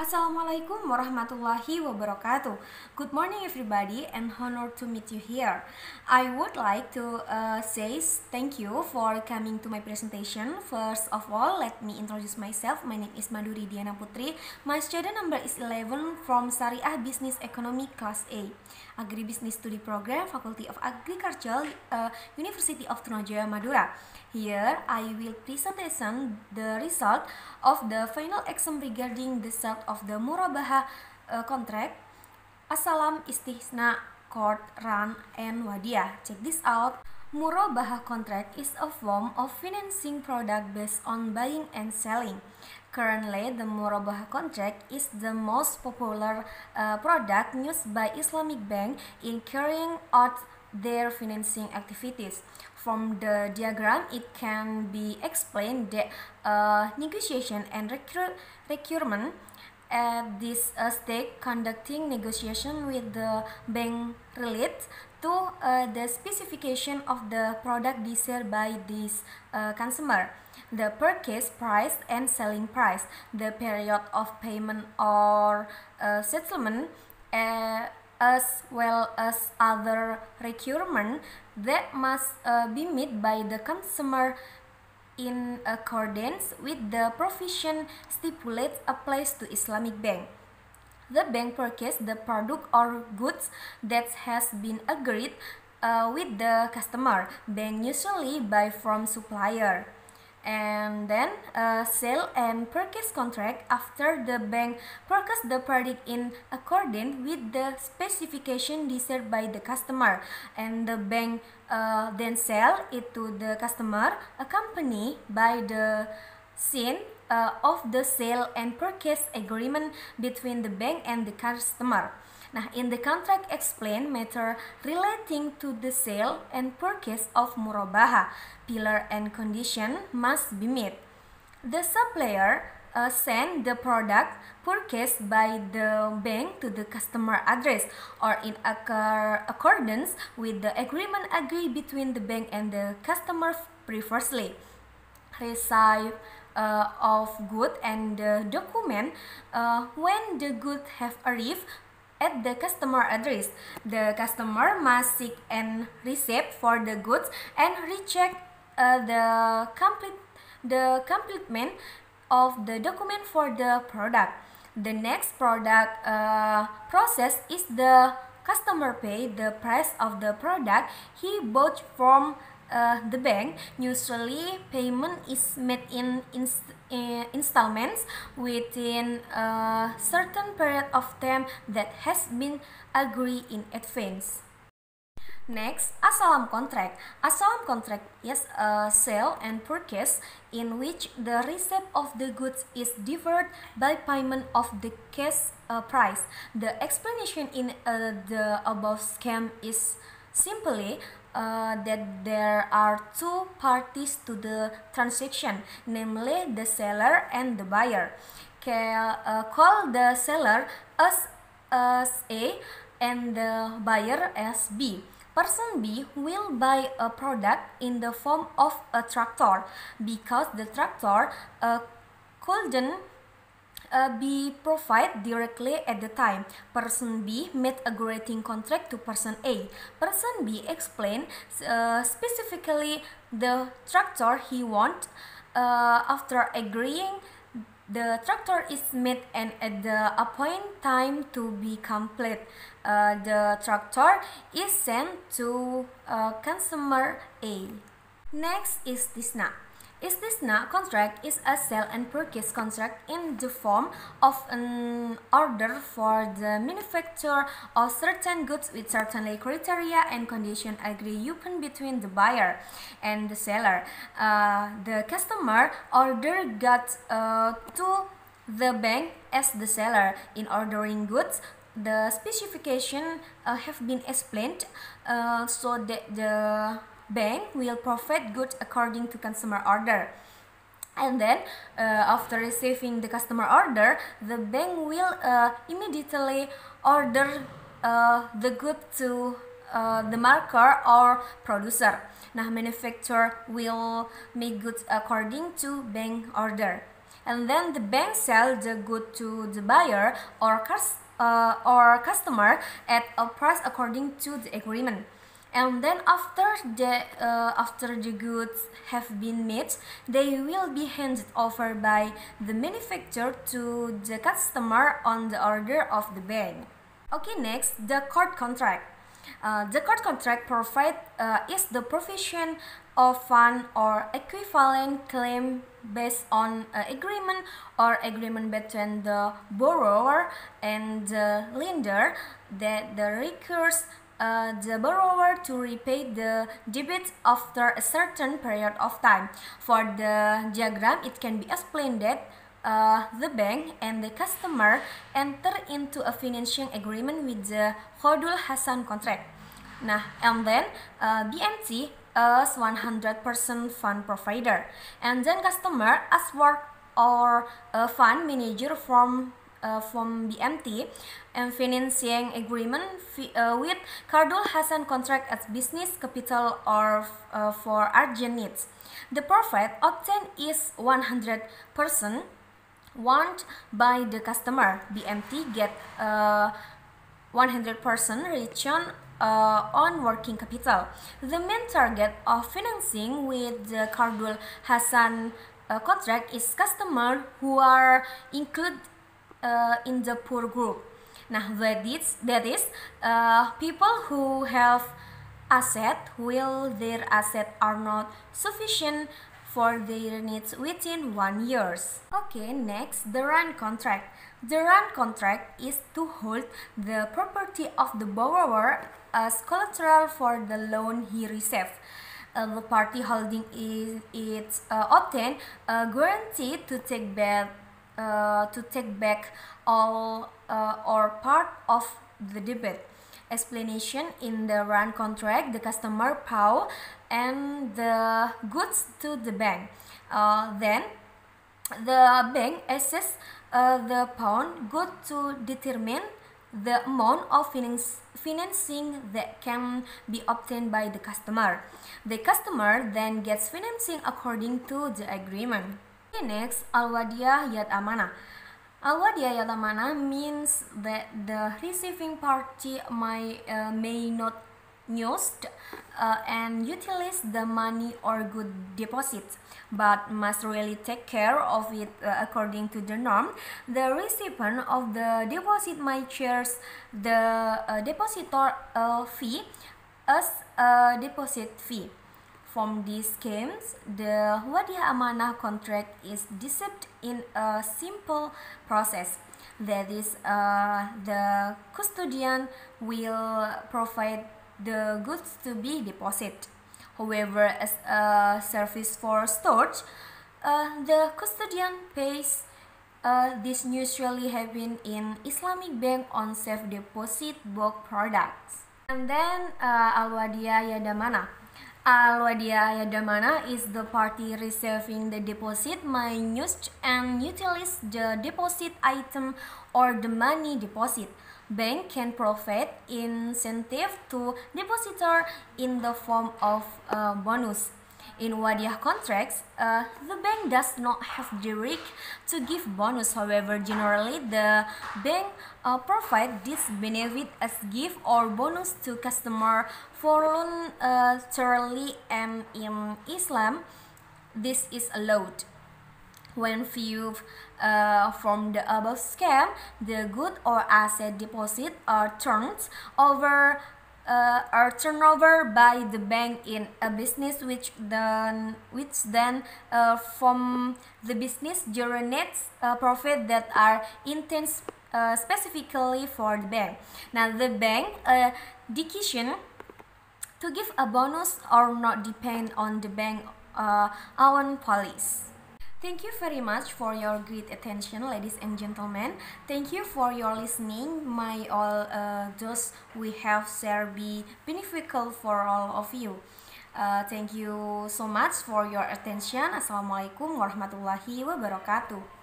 Assalamualaikum warahmatullahi wabarakatuh. Good morning everybody and honor to meet you here. I would like to say thank you for coming to my presentation. First of all, let me introduce myself. My name is Maduri Putri. My student number is 11 from Syariah Bisnis Ekonomi Class A. Agribusiness Study Program, Faculty of Agriculture, University of Trunojoyo, Madura. Here, I will present the result of the final exam regarding the sort of the murabaha contract, asalam, istisna, court, run, and wadiyah. Check this out. Murabaha contract is a form of financing product based on buying and selling. Currently, the murabaha contract is the most popular product used by Islamic bank in carrying out their financing activities. From the diagram, it can be explained that negotiation and recruitment at this stage, conducting negotiation with the bank relates to the specification of the product desired by this consumer, the purchase price and selling price, the period of payment or settlement, as well as other requirements that must be met by the consumer in accordance with the provision stipulated applies to Islamic bank. The bank purchase the product or goods that has been agreed with the customer. Bank usually buy from supplier. And then sale and purchase contract after the bank purchase the product in accordance with the specification desired by the customer, and the bank then sell it to the customer accompanied by the sign of the sale and purchase agreement between the bank and the customer. Nah, in the contract explain matter relating to the sale and purchase of murabaha, pillar and condition must be met. The supplier send the product purchased by the bank to the customer address or in accordance with the agreement agreed between the bank and the customer previously. Receive of good and the document when the good have arrived at the customer address. The customer must seek and receipt for the goods and recheck the completement of the document for the product. The next product process is the customer pay the price of the product he bought from the bank. Usually, payment is made in installments within a certain period of time that has been agreed in advance. Next, asalam contract. Asalam contract is a sale and purchase in which the receipt of the goods is deferred by payment of the cash price. The explanation in the above scheme is simply that there are two parties to the transaction, namely the seller and the buyer. Call the seller as A and the buyer as B. Person B will buy a product in the form of a tractor because the tractor couldn't be provided directly at the time. Person B made a grading contract to person A. Person B explained specifically the tractor he wants. After agreeing, the tractor is made and at the appointed time to be complete, the tractor is sent to consumer A. Next is Tisna. Istisna contract is a sale and purchase contract in the form of an order for the manufacture of certain goods with certain criteria and conditions agreed upon between the buyer and the seller. The customer order got to the bank as the seller. In ordering goods, the specification have been explained so that the bank will provide goods according to consumer order. And then after receiving the customer order, the bank will immediately order the good to the marker or producer. Nah, manufacturer will make goods according to bank order. And then the bank sells the good to the buyer or customer at a price according to the agreement. And then after the goods have been made, they will be handed over by the manufacturer to the customer on the order of the bank. Okay, next, the court contract. The court contract is the provision of one or equivalent claim based on agreement or agreement between the borrower and the lender that requires the borrower to repay the debt after a certain period of time. For the diagram, it can be explained that the bank and the customer enter into a financing agreement with the Qardul Hasan contract. Nah, and then BMT as 100% fund provider, and then customer as work or a fund manager from BMT, and financing agreement with Qardul Hasan contract as business capital or for urgent needs. The profit obtained is 100% want by the customer. BMT get 100% return on working capital. The main target of financing with the Qardul Hasan contract is customers who are included in the poor group. Now that is people who have asset while their asset are not sufficient for their needs within 1 year. Okay, next, the rent contract. The rent contract is to hold the property of the borrower as collateral for the loan he received. The party holding it obtain a guarantee to take back all or part of the debt. Explanation: in the rent contract, the customer pay and the goods to the bank. Then the bank assess the pawn good to determine the amount of financing that can be obtained by the customer. The customer then gets financing according to the agreement. Okay, next, al-wadiyah yad amanah. Al-wadiyah yad amanah means that the receiving party may not use and utilize the money or good deposit, but must really take care of it according to the norm. The recipient of the deposit might charge the depositor fee as a deposit fee. From these schemes, the Wadiyah Amanah contract is developed in a simple process. That is, the custodian will provide the goods to be deposited. However, as a service for storage, the custodian pays. This usually happen in Islamic bank on safe deposit book products. And then al-wadiyah yad amanah. Al-wadiyah yad amanah is the party receiving the deposit may use and utilize the deposit item or the money deposit. Bank can provide incentive to depositor in the form of bonus. In wadiyah contracts, the bank does not have the right to give bonus. However, generally the bank provide this benefit as gift or bonus to customer voluntarily, and in Islam, this is allowed. When viewed from the above scale, the good or asset deposit are turned over by the bank in a business, which then from the business generates profit that are intended specifically for the bank. Now the bank decision to give a bonus or not depend on the bank own policy. Thank you very much for your great attention, ladies and gentlemen. Thank you for your listening. May all those we have shared be beneficial for all of you. Thank you so much for your attention. Assalamualaikum warahmatullahi wabarakatuh.